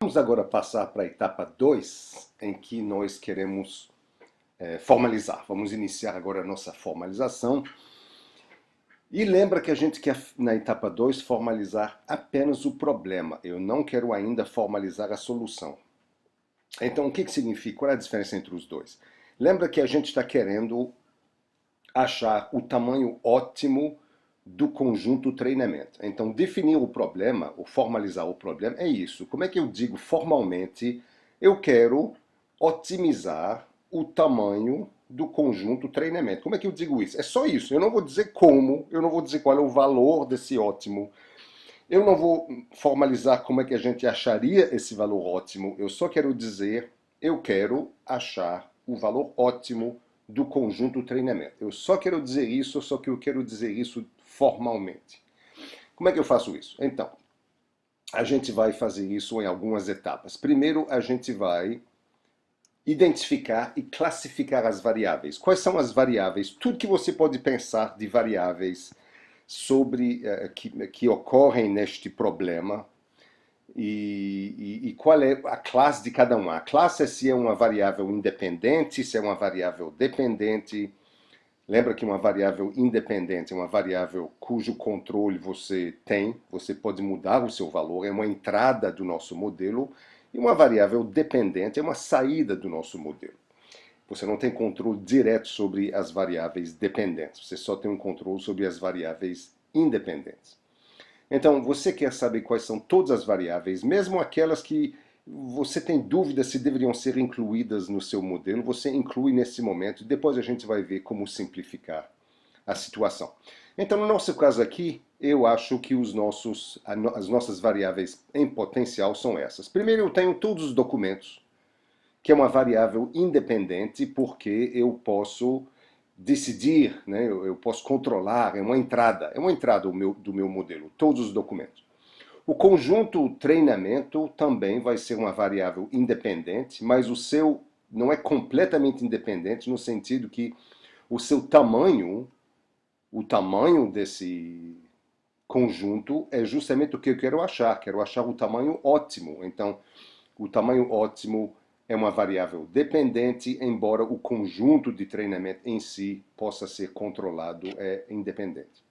Vamos agora passar para a etapa 2, em que nós queremos formalizar. Vamos iniciar agora a nossa formalização. E lembra que a gente quer, na etapa 2, formalizar apenas o problema. Eu não quero ainda formalizar a solução. Então, o que significa? Qual é a diferença entre os dois? Lembra que a gente está querendo achar o tamanho ótimo do conjunto treinamento. Então, definir o problema, ou formalizar o problema, é isso. Como é que eu digo formalmente? Eu quero otimizar o tamanho do conjunto treinamento. Como é que eu digo isso? É só isso. Eu não vou dizer como, eu não vou dizer qual é o valor desse ótimo. Eu não vou formalizar como é que a gente acharia esse valor ótimo. Eu só quero dizer, eu quero achar o valor ótimo do conjunto treinamento. Eu só quero dizer isso, só que eu quero dizer isso formalmente. Como é que eu faço isso? Então, a gente vai fazer isso em algumas etapas. Primeiro, a gente vai identificar e classificar as variáveis. Quais são as variáveis? Tudo que você pode pensar de variáveis sobre que ocorrem neste problema e qual é a classe de cada uma. A classe é se é uma variável independente, se é uma variável dependente. Lembra que uma variável independente é uma variável cujo controle você tem, você pode mudar o seu valor, é uma entrada do nosso modelo, e uma variável dependente é uma saída do nosso modelo. Você não tem controle direto sobre as variáveis dependentes, você só tem um controle sobre as variáveis independentes. Então, você quer saber quais são todas as variáveis, mesmo aquelas que você tem dúvida se deveriam ser incluídas no seu modelo, você inclui nesse momento e depois a gente vai ver como simplificar a situação. Então, no nosso caso aqui, eu acho que as nossas variáveis em potencial são essas. Primeiro, eu tenho todos os documentos, que é uma variável independente, porque eu posso decidir, né, eu posso controlar, é uma entrada do meu modelo, todos os documentos. O conjunto treinamento também vai ser uma variável independente, mas o seu não é completamente independente no sentido que o seu tamanho, o tamanho desse conjunto é justamente o que eu quero achar. Quero achar o tamanho ótimo. Então, o tamanho ótimo é uma variável dependente, embora o conjunto de treinamento em si possa ser controlado, é independente.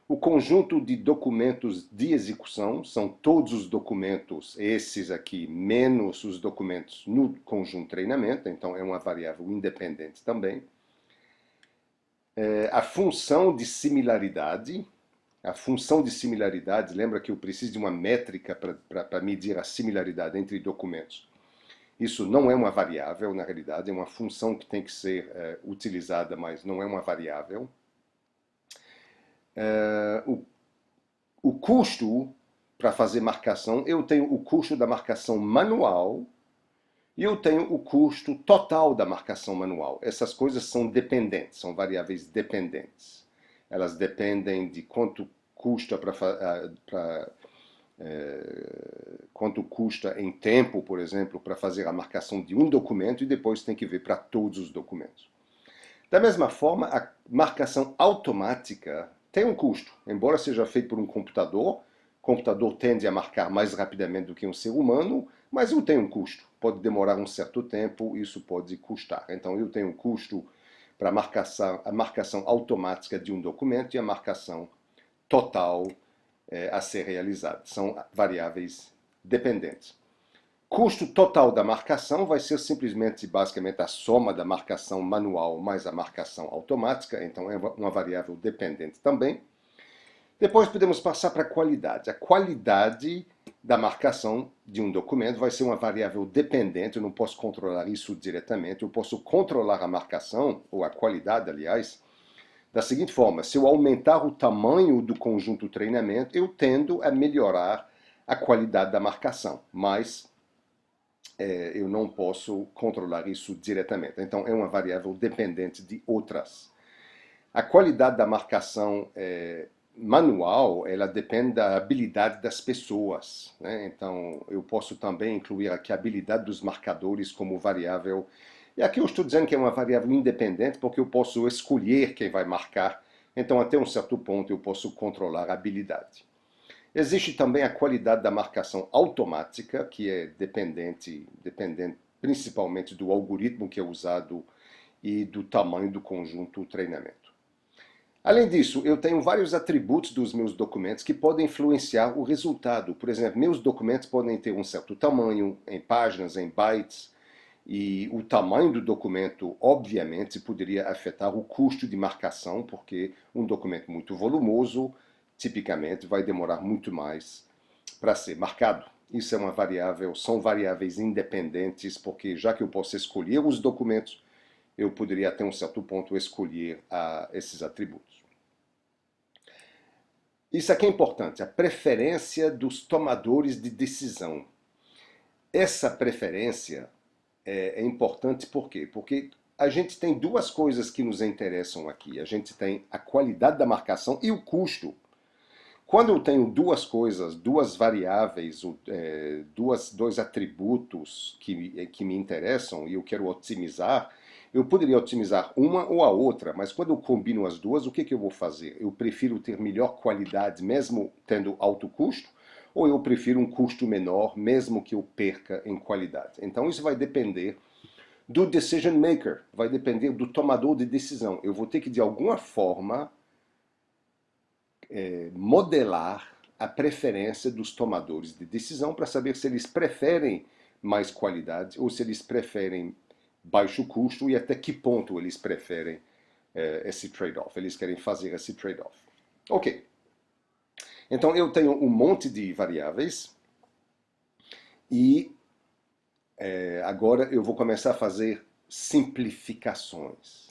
O conjunto de documentos de execução são todos os documentos, esses aqui, menos os documentos no conjunto treinamento, então é uma variável independente também. A função de similaridade, lembra que eu preciso de uma métrica para medir a similaridade entre documentos. Isso não é uma variável, na realidade, é uma função que tem que ser utilizada, mas não é uma variável. O custo para fazer marcação, eu tenho o custo da marcação manual e eu tenho o custo total da marcação manual. Essas coisas são dependentes, são variáveis dependentes. Elas dependem de quanto custa quanto custa em tempo, por exemplo, para fazer a marcação de um documento e depois tem que ver para todos os documentos. Da mesma forma, a marcação automática tem um custo. Embora seja feito por um computador, o computador tende a marcar mais rapidamente do que um ser humano, mas eu tenho um custo. Pode demorar um certo tempo, isso pode custar. Então eu tenho um custo para a marcação automática de um documento e a marcação total a ser realizada. São variáveis dependentes. Custo total da marcação vai ser simplesmente, basicamente, a soma da marcação manual mais a marcação automática, então é uma variável dependente também. Depois podemos passar para a qualidade. A qualidade da marcação de um documento vai ser uma variável dependente, eu não posso controlar isso diretamente, eu posso controlar a marcação, ou a qualidade, aliás, da seguinte forma: se eu aumentar o tamanho do conjunto treinamento, eu tendo a melhorar a qualidade da marcação, mas eu não posso controlar isso diretamente. Então, é uma variável dependente de outras. A qualidade da marcação manual, ela depende da habilidade das pessoas, né? Então, eu posso também incluir aqui a habilidade dos marcadores como variável. E aqui eu estou dizendo que é uma variável independente porque eu posso escolher quem vai marcar. Então, até um certo ponto, eu posso controlar a habilidade. Existe também a qualidade da marcação automática, que é dependente principalmente do algoritmo que é usado e do tamanho do conjunto treinamento. Além disso, eu tenho vários atributos dos meus documentos que podem influenciar o resultado. Por exemplo, meus documentos podem ter um certo tamanho, em páginas, em bytes, e o tamanho do documento, obviamente, poderia afetar o custo de marcação, porque um documento muito volumoso, tipicamente, vai demorar muito mais para ser marcado. Isso é uma variável, são variáveis independentes, porque já que eu posso escolher os documentos, eu poderia até um certo ponto escolher esses atributos. Isso aqui é importante, a preferência dos tomadores de decisão. Essa preferência é importante por quê? Porque a gente tem duas coisas que nos interessam aqui. A gente tem a qualidade da marcação e o custo. Quando eu tenho duas coisas, duas variáveis, dois atributos que me interessam e eu quero otimizar, eu poderia otimizar uma ou a outra, mas quando eu combino as duas, o que eu vou fazer? Eu prefiro ter melhor qualidade mesmo tendo alto custo, ou eu prefiro um custo menor mesmo que eu perca em qualidade? Então isso vai depender do decision maker, vai depender do tomador de decisão. Eu vou ter que de alguma forma modelar a preferência dos tomadores de decisão para saber se eles preferem mais qualidade ou se eles preferem baixo custo e até que ponto eles preferem esse trade-off, eles querem fazer esse trade-off. Ok, então eu tenho um monte de variáveis e agora eu vou começar a fazer simplificações.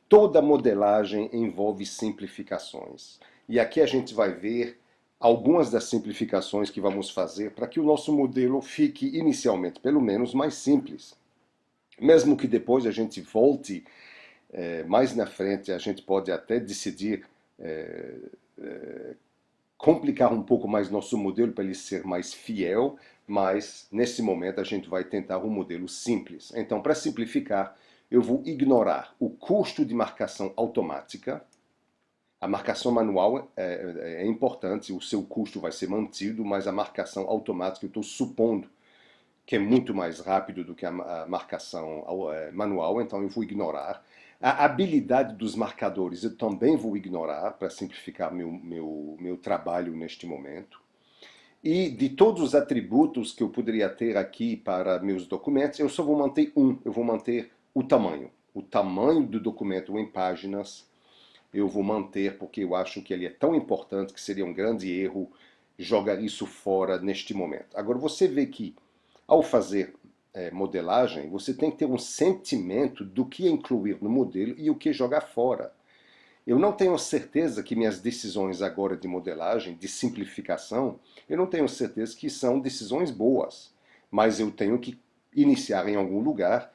Toda modelagem envolve simplificações. E aqui a gente vai ver algumas das simplificações que vamos fazer para que o nosso modelo fique, inicialmente, pelo menos, mais simples. Mesmo que depois a gente volte mais na frente, a gente pode até decidir complicar um pouco mais nosso modelo para ele ser mais fiel, mas nesse momento a gente vai tentar um modelo simples. Então, para simplificar, eu vou ignorar o custo de marcação automática. A marcação manual é importante, o seu custo vai ser mantido, mas a marcação automática eu estou supondo que é muito mais rápido do que a marcação manual, então eu vou ignorar. A habilidade dos marcadores eu também vou ignorar para simplificar meu trabalho neste momento. E de todos os atributos que eu poderia ter aqui para meus documentos, eu só vou manter um, eu vou manter o tamanho. O tamanho do documento em páginas eu vou manter porque eu acho que ele é tão importante que seria um grande erro jogar isso fora neste momento. Agora você vê que ao fazer modelagem, você tem que ter um sentimento do que incluir no modelo e o que jogar fora. Eu não tenho certeza que minhas decisões agora de modelagem, de simplificação, eu não tenho certeza que são decisões boas, mas eu tenho que iniciar em algum lugar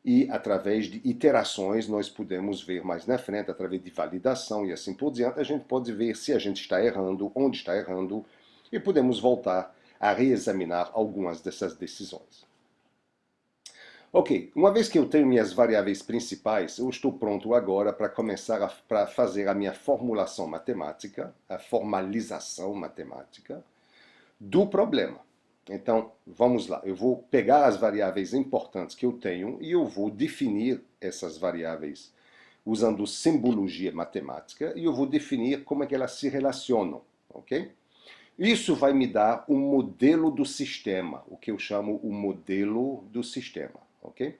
e através de iterações nós podemos ver mais na frente, através de validação e assim por diante, a gente pode ver se a gente está errando, onde está errando e podemos voltar a reexaminar algumas dessas decisões. Ok, uma vez que eu tenho minhas variáveis principais, eu estou pronto agora para começar para fazer a minha formulação matemática, a formalização matemática do problema. Então, vamos lá. Eu vou pegar as variáveis importantes que eu tenho e eu vou definir essas variáveis usando simbologia matemática e eu vou definir como é que elas se relacionam, ok? Isso vai me dar um modelo do sistema, o que eu chamo o modelo do sistema, ok?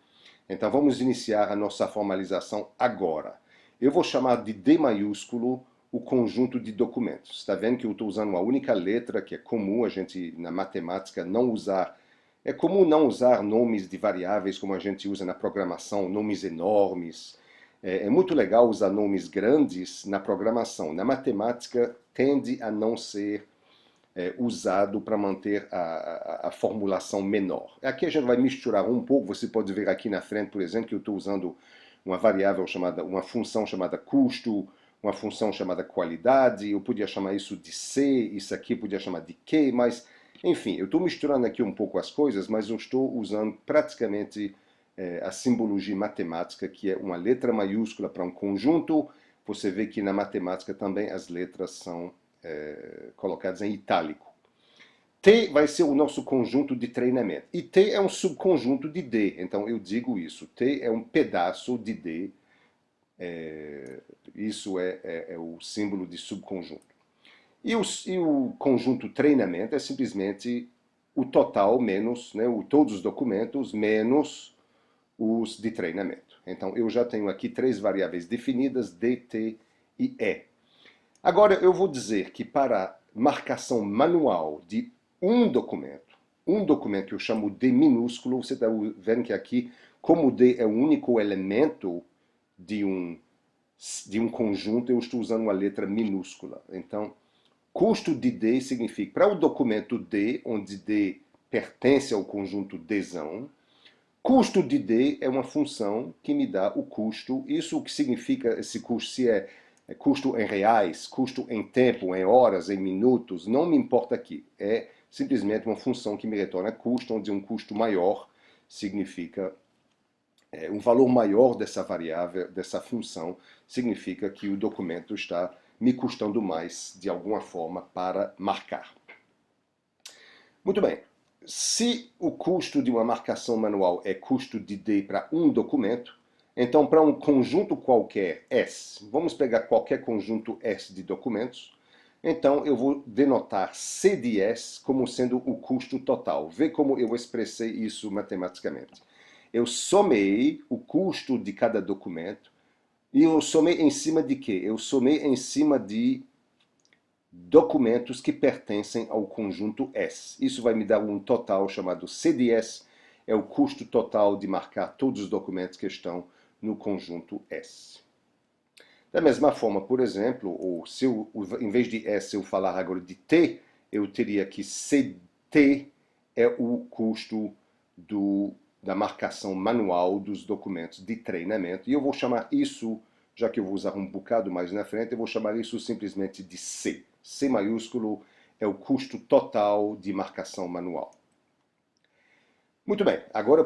Então, vamos iniciar a nossa formalização agora. Eu vou chamar de D maiúsculo o conjunto de documentos. Está vendo que eu estou usando uma única letra, que é comum a gente, na matemática, não usar. É comum não usar nomes de variáveis como a gente usa na programação, nomes enormes. É muito legal usar nomes grandes na programação. Na matemática, tende a não ser usado para manter a formulação menor. Aqui a gente vai misturar um pouco. Você pode ver aqui na frente, por exemplo, que eu estou usando uma variável chamada, uma função chamada custo, uma função chamada qualidade, eu podia chamar isso de C, isso aqui podia chamar de Q, mas, enfim, eu estou misturando aqui um pouco as coisas, mas eu estou usando praticamente a simbologia matemática, que é uma letra maiúscula para um conjunto. Você vê que na matemática também as letras são colocados em itálico. T vai ser o nosso conjunto de treinamento. E T é um subconjunto de D. Então eu digo isso. T é um pedaço de D. Isso é o símbolo de subconjunto. E o conjunto treinamento é simplesmente o total menos, né, todos os documentos menos os de treinamento. Então eu já tenho aqui três variáveis definidas, D, T e E. Agora eu vou dizer que para marcação manual de um documento que eu chamo D minúsculo, você está vendo que aqui, como o D é o único elemento de um conjunto, eu estou usando uma letra minúscula. Então, custo de D significa, para o documento D, onde D pertence ao conjunto Dzão, custo de D é uma função que me dá o custo. Isso o que significa esse custo, se é custo em reais, custo em tempo, em horas, em minutos, não me importa aqui. É simplesmente uma função que me retorna custo, onde um custo maior significa um valor maior dessa variável, dessa função, significa que o documento está me custando mais de alguma forma para marcar. Muito bem. Se o custo de uma marcação manual é custo de D para um documento, então para um conjunto qualquer S, vamos pegar qualquer conjunto S de documentos, então eu vou denotar C de S como sendo o custo total. Vê como eu expressei isso matematicamente. Eu somei o custo de cada documento e eu somei em cima de quê? Eu somei em cima de documentos que pertencem ao conjunto S. Isso vai me dar um total chamado CDS, é o custo total de marcar todos os documentos que estão no conjunto S. Da mesma forma, por exemplo, em vez de S eu falar agora de T, eu teria que CT é o custo da marcação manual dos documentos de treinamento. E eu vou chamar isso, já que eu vou usar um bocado mais na frente, eu vou chamar isso simplesmente de C. C maiúsculo é o custo total de marcação manual. Muito bem, agora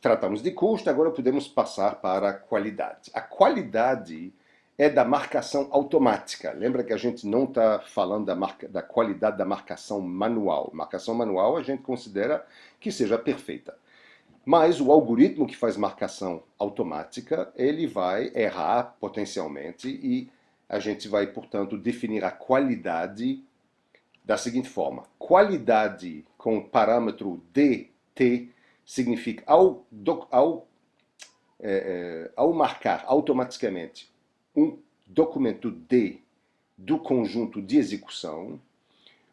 tratamos de custo, agora podemos passar para a qualidade. A qualidade é da marcação automática. Lembra que a gente não está falando da qualidade da marcação manual. Marcação manual a gente considera que seja perfeita. Mas o algoritmo que faz marcação automática, ele vai errar potencialmente e a gente vai, portanto, definir a qualidade da seguinte forma. Qualidade com o parâmetro dt significa, ao marcar automaticamente um documento D do conjunto de execução,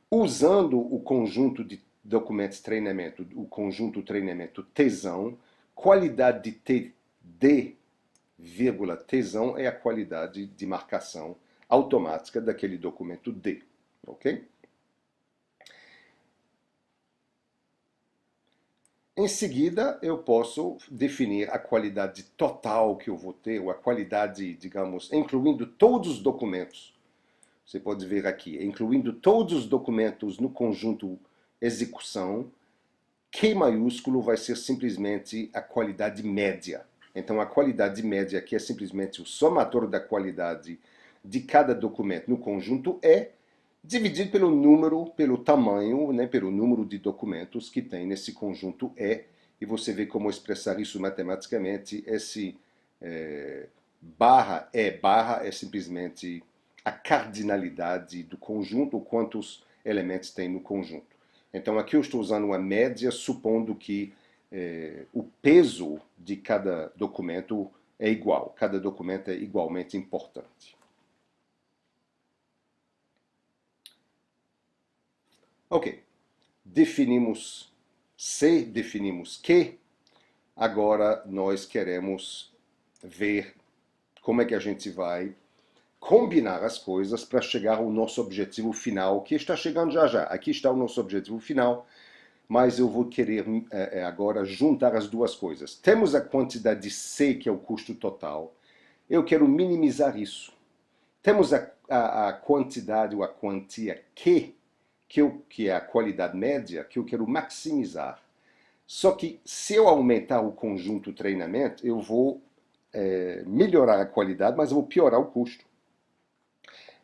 usando o conjunto de documentos de treinamento, o conjunto treinamento Tsão, qualidade de TD, Tsão é a qualidade de marcação automática daquele documento D, ok? Em seguida, eu posso definir a qualidade total que eu vou ter, ou a qualidade, digamos, incluindo todos os documentos. Você pode ver aqui, incluindo todos os documentos no conjunto execução, Q maiúsculo vai ser simplesmente a qualidade média. Então, a qualidade média aqui é simplesmente o somatório da qualidade de cada documento no conjunto E, dividido pelo número, pelo tamanho, né, pelo número de documentos que tem nesse conjunto E. E você vê como expressar isso matematicamente. Esse barra é simplesmente a cardinalidade do conjunto, ou quantos elementos tem no conjunto. Então aqui eu estou usando uma média, supondo que o peso de cada documento é igual. Cada documento é igualmente importante. Ok. Definimos C, definimos Q. Agora nós queremos ver como é que a gente vai combinar as coisas para chegar ao nosso objetivo final, que está chegando já já. Aqui está o nosso objetivo final, mas eu vou querer agora juntar as duas coisas. Temos a quantidade de C, que é o custo total. Eu quero minimizar isso. Temos a quantidade ou a quantia Q, que é a qualidade média, que eu quero maximizar. Só que se eu aumentar o conjunto treinamento, eu vou melhorar a qualidade, mas eu vou piorar o custo.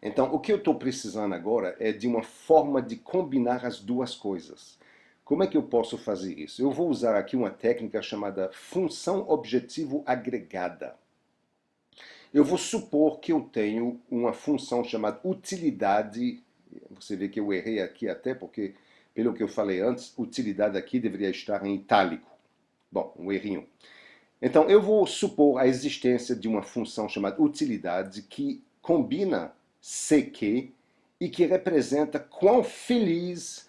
Então, o que eu estou precisando agora é de uma forma de combinar as duas coisas. Como é que eu posso fazer isso? Eu vou usar aqui uma técnica chamada função objetivo agregada. Eu vou supor que eu tenho uma função chamada utilidade. Você vê que eu errei aqui até porque, pelo que eu falei antes, utilidade aqui deveria estar em itálico. Bom, um errinho. Então, eu vou supor a existência de uma função chamada utilidade que combina CQ e que representa quão feliz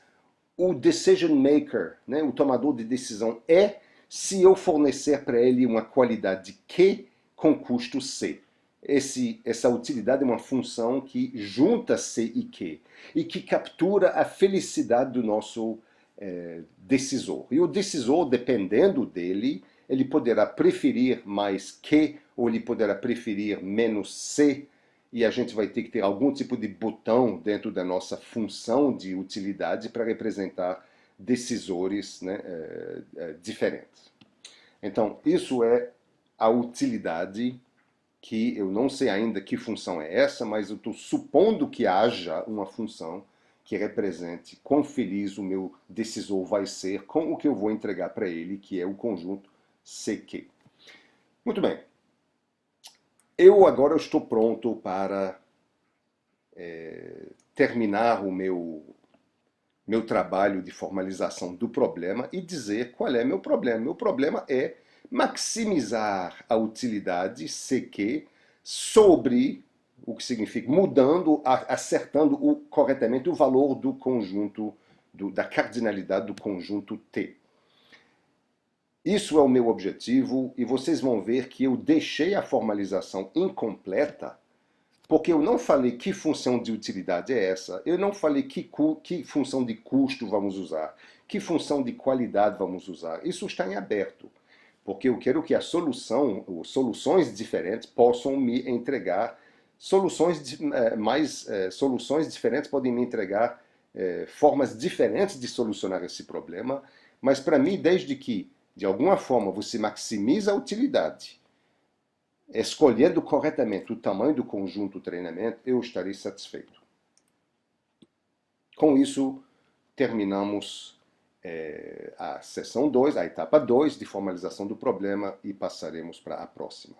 o decision maker, né, o tomador de decisão, é se eu fornecer para ele uma qualidade Q com custo C. Essa utilidade é uma função que junta C e Q e que captura a felicidade do nosso decisor. E o decisor, dependendo dele, ele poderá preferir mais Q ou ele poderá preferir menos C, e a gente vai ter que ter algum tipo de botão dentro da nossa função de utilidade para representar decisores, né, diferentes. Então, isso é a utilidade, que eu não sei ainda que função é essa, mas eu estou supondo que haja uma função que represente quão feliz o meu decisor vai ser com o que eu vou entregar para ele, que é o conjunto CQ. Muito bem. Eu agora estou pronto para terminar o meu trabalho de formalização do problema e dizer qual é meu problema. Meu problema é maximizar a utilidade CQ sobre o que significa mudando, acertando corretamente o valor do conjunto, da cardinalidade do conjunto T. Isso é o meu objetivo e vocês vão ver que eu deixei a formalização incompleta porque eu não falei que função de utilidade é essa, eu não falei que função de custo vamos usar, que função de qualidade vamos usar. Isso está em aberto, porque eu quero que a soluções diferentes possam me entregar soluções diferentes podem me entregar formas diferentes de solucionar esse problema, mas para mim, desde que de alguma forma você maximiza a utilidade, escolhendo corretamente o tamanho do conjunto treinamento, eu estarei satisfeito. Com isso, terminamos a sessão 2, a etapa 2 de formalização do problema e passaremos para a próxima.